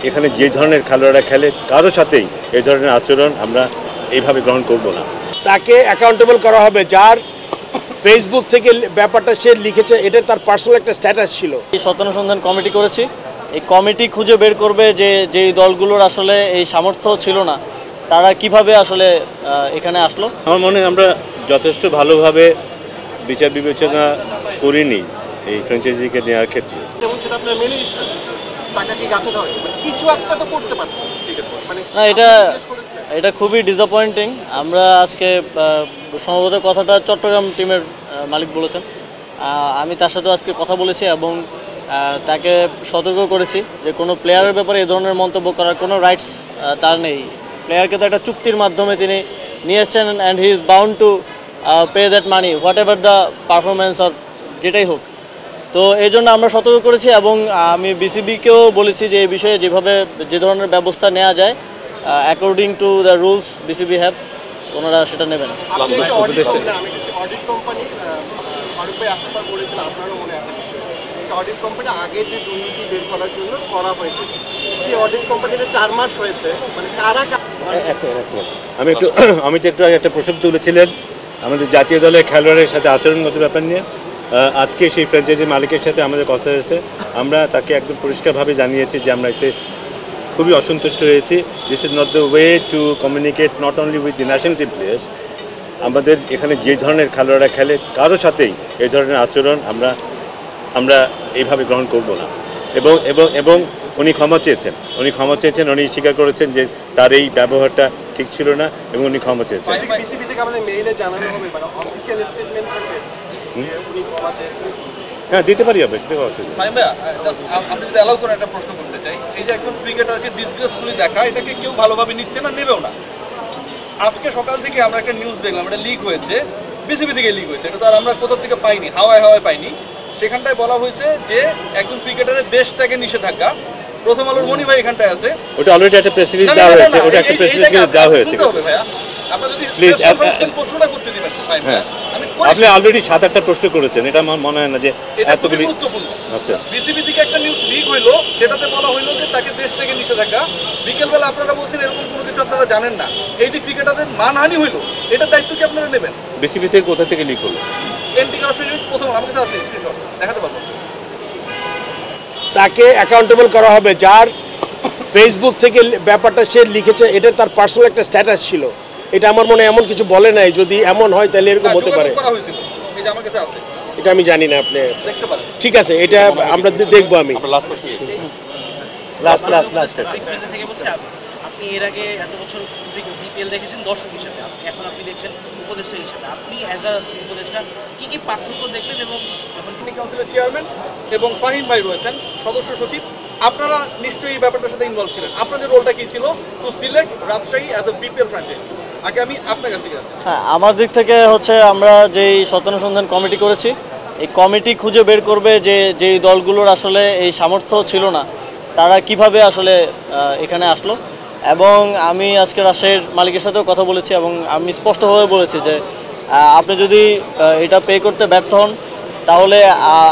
এখানে যে ধরনের খেলোয়াড়রা খেলে কারো সাথেই এই ধরনের আচরণ আমরা এইভাবে গ্রহণ করব না। তাকে অ্যাকাউন্টেবল করা হবে, যার ফেসবুক থেকে ব্যাপারটা সে লিখেছে, এটা তার পার্সোনাল একটা স্ট্যাটাস ছিল। এই সত্যানুসন্ধান কমিটি করেছি, এই কমিটি খুঁজে বের করবে যে যেই দলগুলোর আসলে এই সামর্থ্য ছিল না তারা কিভাবে আসলে এখানে আসলো। আমার মনে হয় আমরা যথেষ্ট ভালোভাবে বিচার বিবেচনা করিনি এই ফ্র্যাঞ্চাইজিকে নেওয়ার ক্ষেত্রে। এবং সেটা আপনারা মেনে নিচ্ছেন, টাকা কি গাছে ধরে, কিছু একটা তো করতে পারতেন। না, এটা খুবই ডিসঅ্যাপয়েন্টিং। আমরা আজকে সম্ভবত কথাটা চট্টগ্রাম টিমের মালিক বলেছেন, আমি তার সাথে আজকে কথা বলেছি এবং তাকে সতর্ক করেছি যে কোনো প্লেয়ারের ব্যাপারে এই ধরনের মন্তব্য করার কোনো রাইটস তার নেই। প্লেয়ারকে তো একটা চুক্তির মাধ্যমে তিনি নিয়ে এসছেন and he is bound to pay that money what ever the performance or যেটাই হোক। তো এই জন্য আমরা সতর্ক করেছি এবং আমি বিসিবিকেও বলেছি যে এই বিষয়ে যে ধরনের ব্যবস্থা নেওয়া যায় according to the rules BCB have, ওনারা সেটা নেবেন। অডিট কোম্পানি ফারুক ভাই আসার পর বলেছিল, আপনারও মনে আছে, অডিট কোম্পানি আগে যে দুর্নীতি বের করার জন্য করা হয়েছে, সেই অডিট কোম্পানিতে 4 মাস হয়েছে, মানে কারা আমি তো একটু একটা প্রশ্ন তুলেছিলেন আমাদের জাতীয় দলের খেলোয়াড়ের সাথে আচরণগত ব্যাপার নিয়ে। আজকে সেই ফ্র্যাঞ্চাইজি মালিকের সাথে আমাদের কথা হয়েছে, আমরা তাকে একদম পরিষ্কারভাবে জানিয়েছি যে আমরা এতে খুবই অসন্তুষ্ট হয়েছি। This is not the way to communicate not only with the national team players. আমাদের এখানে যে ধরনের খেলোয়াড়রা খেলে কারো সাথেই এই ধরনের আচরণ আমরা এইভাবে গ্রহণ করব না। এবং উনি ক্ষমা চেয়েছেন, উনি স্বীকার করেছেন যে তার এই ব্যবহারটা ঠিক ছিল না এবং উনি ক্ষমা চেয়েছেন। বিসিবি থেকে আমাদের মেইলে জানানো হবে, মানে অফিশিয়াল স্টেটমেন্ট থাকবে উনি ক্ষমা চেয়েছেন। হ্যাঁ, দিতে পারি আমরা, সেটা অসুবিধা। আপনি যদি অ্যালাউ করে একটা প্রশ্ন করতে চাই, এই যে একজন ক্রিকেটারকে ডিসগ্রেসফুলি দেখা, এটাকে কেউ ভালোভাবে নিচ্ছে না, নেবেও না। আজকে সকাল থেকে আমরা একটা নিউজ দেখলাম, এটা লিক হয়েছে, বিসিবি থেকে লিক হয়েছে, এটা তো আর আমরা কোথা থেকে পাইনি, হাওয়ায় পাইনি। সেখানটায় বলা হয়েছে যে একজন ক্রিকেটারের দেশ থেকে নিষেধাজ্ঞা। প্রথম আলোর মনি ভাই এখানটায় আছে, ওটা অলরেডি একটা প্রেস রিলিজ দেওয়া হয়েছে, ভাইয়া আপনারা যদি প্লিজ প্রশ্নটা করতে দিবেন। হ্যাঁ, আপনি অলরেডি 7-8টা প্রশ্ন করেছেন, এটা আমার মনে হয় না যে এতগুলি গুরুত্বপূর্ণ। আচ্ছা, বিসিবি থেকে একটা নিউজ লিক হইলো, সেটাতে বলা হইলো যে তাকে দেশ থেকে নিষেধাজ্ঞা। বিকেলবেলা আপনারা বলছেন এরকম কোনো কিছু আপনারা জানেন না। এই যে ক্রিকেটারদের মানহানি হইলো, এটার দায়িত্ব কি আপনারা নেবেন? বিসিবি থেকে কোথা থেকে লিক হলো? এন্টি কারাপশন ইউনিট প্রথম আমার কাছে আছে, স্ক্রিনশট দেখাতে পারবো। তাকে অ্যাকাউন্টেবল করা হবে, যার ফেসবুক থেকে ব্যাপারটা সে লিখেছে, এটা তার পার্সোনাল একটা স্ট্যাটাস ছিল। এটা আমার মনে এমন কিছু বলে নাই, যদি এমন হয় তাহলে এরকম হতে পারে। এটা আমি জানি না, আপনি দেখতে পারেন। ঠিক আছে, এটা আমরা দেখবো। আমি আপনি এর আগে এত বছর বিপিএল দেখেছেন দর্শক হিসেবে, এখন আপনি দেখছেন উপদেষ্টা হিসেবে, আপনি অ্যাজ আ উপদেষ্টা কি পার্থক্য দেখলেন? এবং যখন কাউন্সিলের চেয়ারম্যান এবং ফাহিম ভাই রয়েছেন সদস্য সচিব, আপনারা নিশ্চয়ই এই ব্যাপারটার সাথে ইনভলভ ছিলেন। আপনাদের রোলটা কি ছিল to select Rajshahi as a BPL franchise? আগে আমি আপনার কাছে গেলাম। হ্যাঁ, আমার দিক থেকে আমরা যেই সত্যানুসন্ধান কমিটি করেছি, এই কমিটি খুঁজে বের করবে যে যেই দলগুলোর আসলে এই সামর্থ্য ছিল না তারা কিভাবে আসলে এখানে আসলো। এবং আমি আজকে রাজশাহীর মালিকের সাথেও কথা বলেছি এবং আমি স্পষ্টভাবে বলেছি যে আপনি যদি এটা পে করতে ব্যর্থ হন তাহলে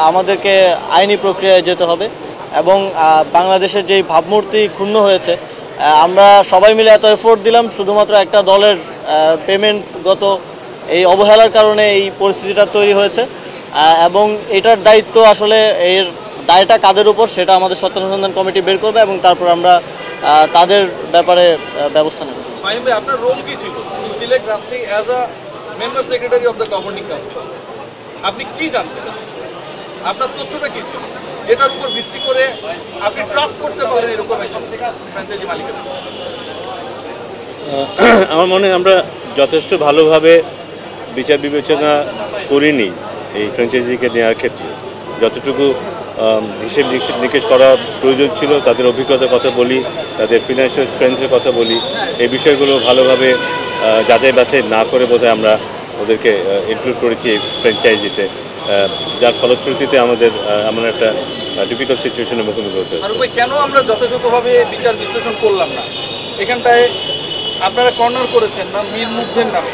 আমাদেরকে আইনি প্রক্রিয়ায় যেতে হবে। এবং বাংলাদেশের যেই ভাবমূর্তি ক্ষুণ্ণ হয়েছে, আমরা সবাই মিলে এত এফোর্ট দিলাম, শুধুমাত্র একটা দলের পেমেন্টগত এই অবহেলার কারণে এই পরিস্থিতিটা তৈরি হয়েছে। এবং এটার দায়িত্ব আসলে এর দায়টা কাদের উপর সেটা আমাদের সত্যানুসন্ধান কমিটি বের করবে এবং তারপর আমরা তাদের ব্যাপারে ব্যবস্থা নেব। ফাহিম ভাই, আপনার রোল কি ছিল to select Rajshahi as a member secretary of the governing council? আপনি কি জানতেন? আপনার তথ্যটা কি ছিল যেটার উপর ভিত্তি করে আপনি ট্রাস্ট করতে পারেন এরকম একজন ফ্র্যাঞ্চাইজি মালিকের? আমার মনে হয় আমরা যথেষ্ট ভালোভাবে বিচার বিবেচনা করিনি এই ফ্র্যাঞ্চাইজিকে নেওয়ার ক্ষেত্রে। যতটুকু হিসেব নিকেশ করা প্রয়োজন ছিল, তাদের অভিজ্ঞতার কথা বলি, তাদের ফিনান্সিয়াল স্ট্রেংথের কথা বলি, এই বিষয়গুলো ভালোভাবে যাচাই বাছাই না করে বোধহয় আমরা ওদেরকে ইনক্লুড করেছি এই ফ্র্যাঞ্চাইজিতে, যার ফলশ্রুতিতে আমাদের এমন একটা ডিফিকাল্ট সিচুয়েশনের মুখোমুখি হতে হচ্ছে। কেন আমরা যথাযথভাবে বিচার বিশ্লেষণ করলাম না? এখানটায় আপনারা কর্নার করেছেন না মীর মুগ্ধের নামে,